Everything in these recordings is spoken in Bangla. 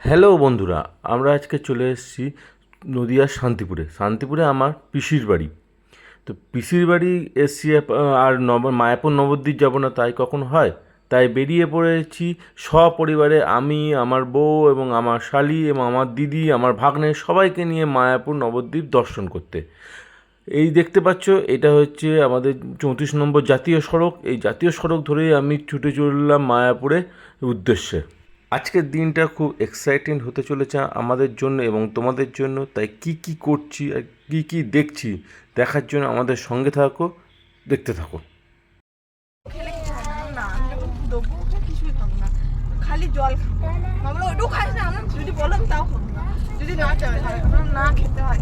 হ্যালো বন্ধুরা, আমরা আজকে চলে এসেছি নদিয়ার শান্তিপুরে আমার পিসির বাড়ি। তো পিসির বাড়ি এসছি আর মায়াপুর নবদ্বীপ যাব না তাই কখন হয়, তাই বেরিয়ে পড়েছি সপরিবারে। আমি, আমার বউ এবং আমার শালি এবং আমার দিদি, আমার ভাগ্নে সবাইকে নিয়ে মায়াপুর নবদ্বীপ দর্শন করতে। এই দেখতে পাচ্ছ, এটা হচ্ছে আমাদের 34 নম্বর জাতীয় সড়ক। এই জাতীয় সড়ক ধরেই আমি ছুটে চললাম মায়াপুরের উদ্দেশ্যে। আজকের দিনটা খুব এক্সাইটিং হতে চলেছে আমাদের জন্য এবং তোমাদের জন্য। তাই কি করছি আর কি দেখছি দেখার জন্য আমাদের সঙ্গে থাকো, দেখতে থাকো। খালি জল খাবো, ওইটুকু খাই না। আমরা যদি বললাম তাও খাবো না, যদি না চাই না খেতে হয়।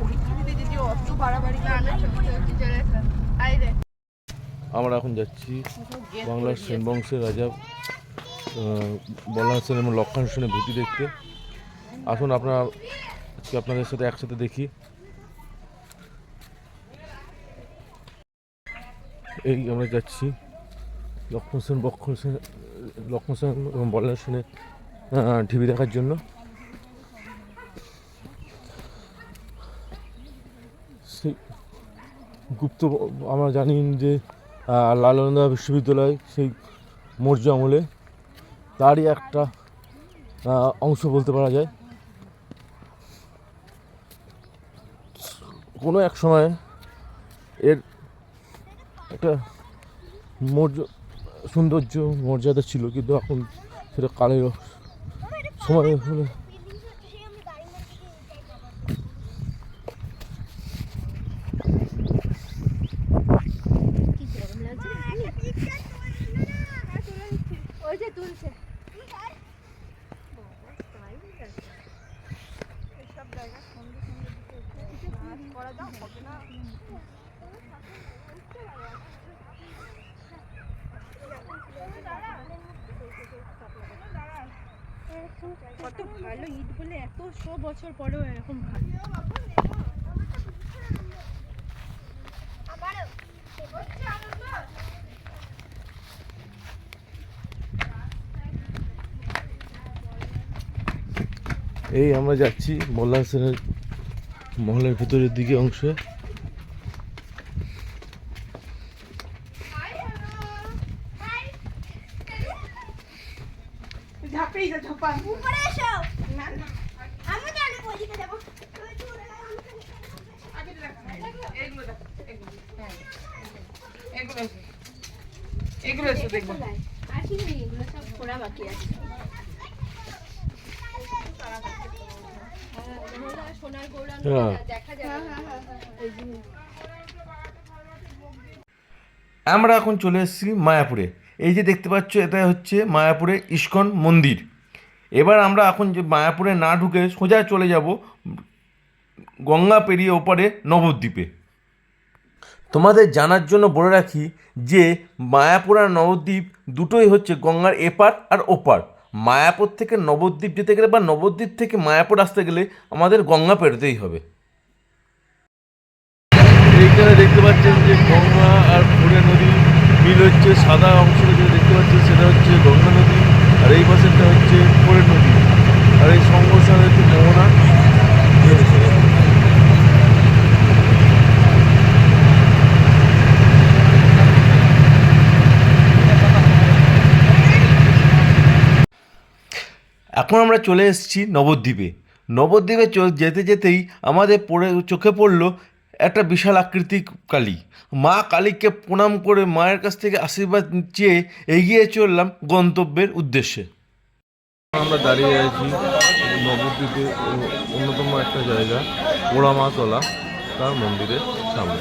পরীক্ষা দিতে যদি অত বাড়াবাড়ি আমরা এখন যাচ্ছি বাংলার সেন বংশের রাজা বলরাম সেন এবং লক্ষণ সেনের ভীতি দেখতে। আসুন আপনাদের সাথে একসাথে দেখি। এই আমরা যাচ্ছি লক্ষণ সেন এবং বলরাম সেনের ঢিবি দেখার জন্য। সেই আমরা জানি যে নালন্দা বিশ্ববিদ্যালয় সেই মৌর্য আমলে তারই একটা অংশ বলতে পারা যায়। কোনো এক সময় এর একটা সৌন্দর্য মর্যাদা ছিল, কিন্তু এখন সেটা কালের সময় হলে কত ভালো ঈদ বলে এত 100 বছর পরেও এরকম ভালো। এই আমরা যাচ্ছি বলরাম সেনের মহলের ভেতরের দিকে অংশে। এগুলো দেখবো আর কি নেই, এগুলো সব খোড়া বাকি আছে। সোনার গৌরাঙ্গ দেখা যায়। আমরা এখন চলে এসেছি মায়াপুরে। এই যে দেখতে পাচ্ছ, এটা হচ্ছে মায়াপুরের ইস্কন মন্দির। এবার আমরা এখন যে মায়াপুরে না ঢুকে সোজা চলে যাব গঙ্গা পেরিয়ে ওপারে নবদ্বীপে। তোমাদের জানার জন্য বলে রাখি যে মায়াপুর আর নবদ্বীপ দুটোই হচ্ছে গঙ্গার এপার আর ওপার। মায়াপুর থেকে নবদ্বীপ যেতে গেলে বা নবদ্বীপ থেকে মায়াপুর আসতে গেলে আমাদের গঙ্গা পেরোতেই হবে। এইখানে দেখতে পাচ্ছেন যে গঙ্গা আর ফুরে নদী মিল হচ্ছে। সাদা অংশটা যেটা দেখতে পাচ্ছেন সেটা হচ্ছে গঙ্গা নদী, আর এই পাশেরটা হচ্ছে ফুরে নদী। আর এই সংঘর্ষণ হচ্ছে মোহনা। এখন আমরা চলে এসেছি নবদ্বীপে যেতেই আমাদের চোখে পড়লো একটা বিশাল আকৃতির কালী। মা কালীকে প্রণাম করে মায়ের কাছ থেকে আশীর্বাদ চেয়ে এগিয়ে চললাম গন্তব্যের উদ্দেশ্যে। আমরা দাঁড়িয়ে আছি নবদ্বীপে অন্যতম একটা জায়গা পোড়ামাতলা তার মন্দিরের সামনে।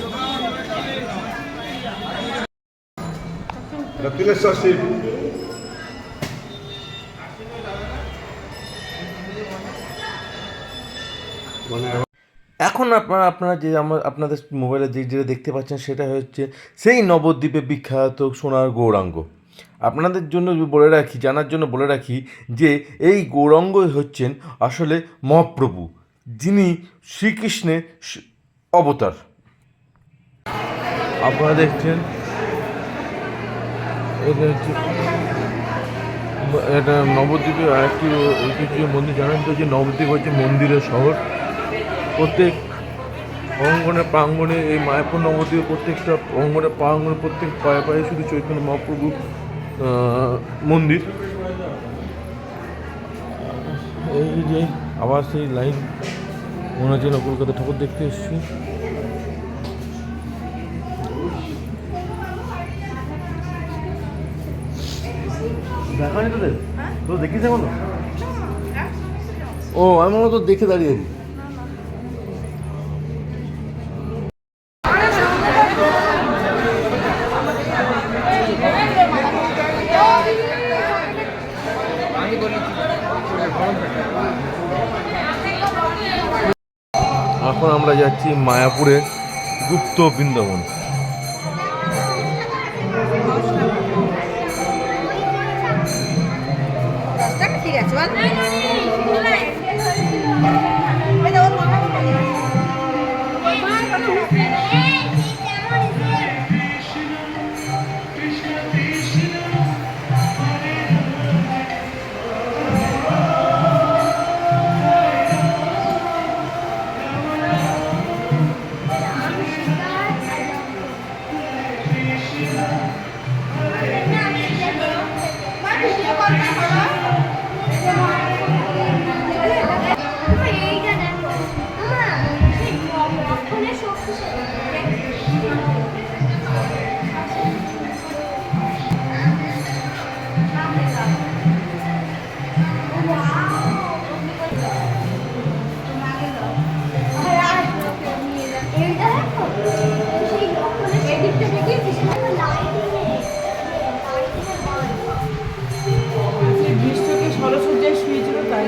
এখন আপনারা যে আপনাদের মোবাইলে যেটা দেখতে পাচ্ছেন সেটা হচ্ছে সেই নবদ্বীপে বিখ্যাত সোনার গৌরাঙ্গ। আপনাদের জন্য জানার জন্য বলে রাখি যে এই গৌরাঙ্গই হচ্ছেন আসলে মহাপ্রভু, যিনি শ্রীকৃষ্ণের অবতার। আপনারা দেখছেন এটা হচ্ছে এটা নবদ্বীপে আরেকটি ঐতিহ্য মন্দির, জানেন তো যে নবদ্বীপ হচ্ছে মন্দিরের শহর। প্রত্যেক অঙ্গনে প্রাঙ্গণে এই মায়াপুর নবদ্বীপে প্রত্যেকটা অঙ্গনে প্রাঙ্গণে প্রত্যেক পায়ে পায়ে শুধু চৈতন্য মহাপ্রভু মন্দির। এই যে আবার সেই লাইন, মনে হচ্ছে না কলকাতা ঠাকুর দেখতে এসেছি। দেখা নেই তোদের, তো দেখিস এখনো? ও আমি মনে তো দেখে দাঁড়িয়ে আছি। এখন আমরা যাচ্ছি মায়াপুরে গুপ্ত বৃন্দাবন। ঠিক আছে বল। গ্রীষ্মকে ষড়সূর্যের শুয়েছিল তাই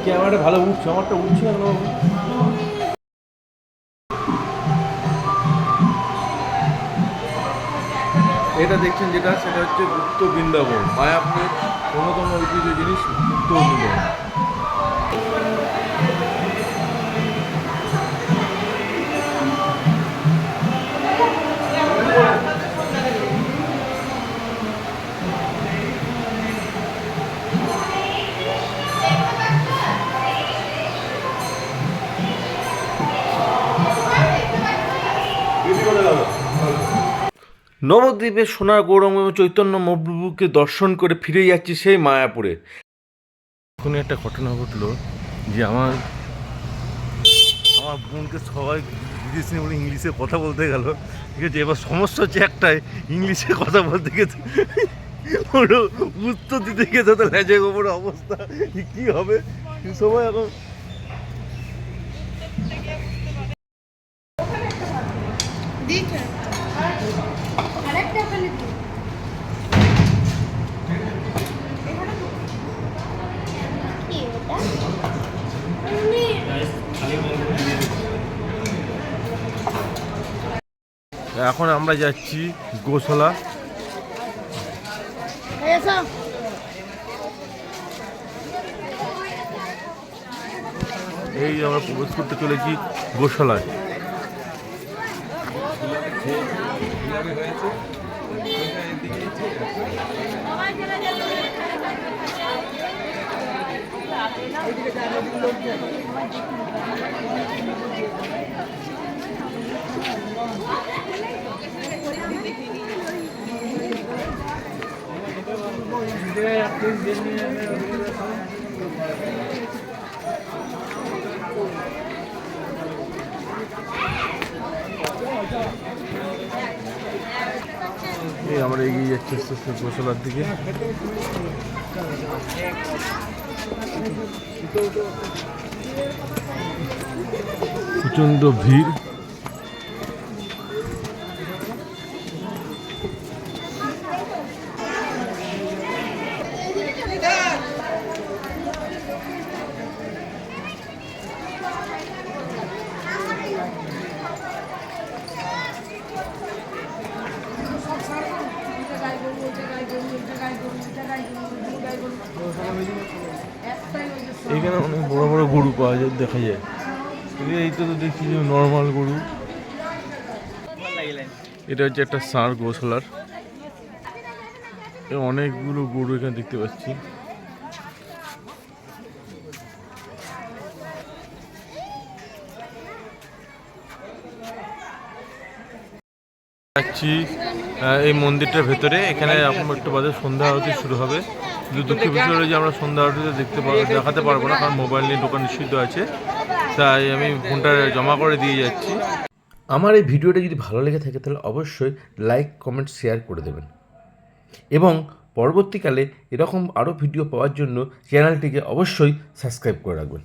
ক্যামেরাটা ভালো উঠছে, আমারটা উঠছে না কেন? এটা দেখছেন যেটা, সেটা হচ্ছে গুপ্ত বৃন্দাবন, মায়াপুরের অন্যতম ঐতিহ্য জিনিস গুপ্ত বৃন্দাবন। নবদ্বীপের সোনার গৌরঙ্গ চৈতন্য মহাপ্রভুকে দর্শন করে ফিরে যাচ্ছি সেই মায়াপুরে। এখন একটা ঘটনা ঘটলো যে আমার বোনকে সবাই বিদেশি বলে ইংলিশে কথা বলতে গেল, ঠিক আছে। এবার সমস্যা হচ্ছে একটাই, ইংলিশে কথা বলতে গেছে ওরা উত্তর দিতে গেছে তো লেজে গোবর অবস্থা কী হবে সবাই এখন। এখন আমরা যাচ্ছি গোশালা। এই আমরা প্রবেশ করতে চলেছি গোশালায়। এই আমরা এগিয়ে যাচ্ছি আস্তে আস্তে গোশালার দিকে। প্রচণ্ড ভিড়। এখানে অনেক বড় বড় গরু পাওয়া যায়, দেখা যায়। এই তো দেখছি যে নর্মাল গরু। এটা হচ্ছে একটা ষাঁড় গোশালার, অনেকগুলো গরু এখানে দেখতে পাচ্ছি। যাচ্ছি এই মন্দিরটার ভেতরে। এখানে এখন একটু বাদে সন্ধ্যা আরতি শুরু হবে। কিন্তু দুঃখের বিষয় হলো যে আমরা সন্ধ্যা আরতিতে দেখাতে পারবো না, কারণ মোবাইল নিয়ে দোকান নিষিদ্ধ আছে। তাই আমি ফোনটা জমা করে দিয়ে যাচ্ছি। আমার এই ভিডিওটা যদি ভালো লেগে থাকে তাহলে অবশ্যই লাইক, কমেন্ট, শেয়ার করে দেবেন এবং পরবর্তীকালে এরকম আরও ভিডিও পাওয়ার জন্য চ্যানেলটিকে অবশ্যই সাবস্ক্রাইব করে রাখবেন।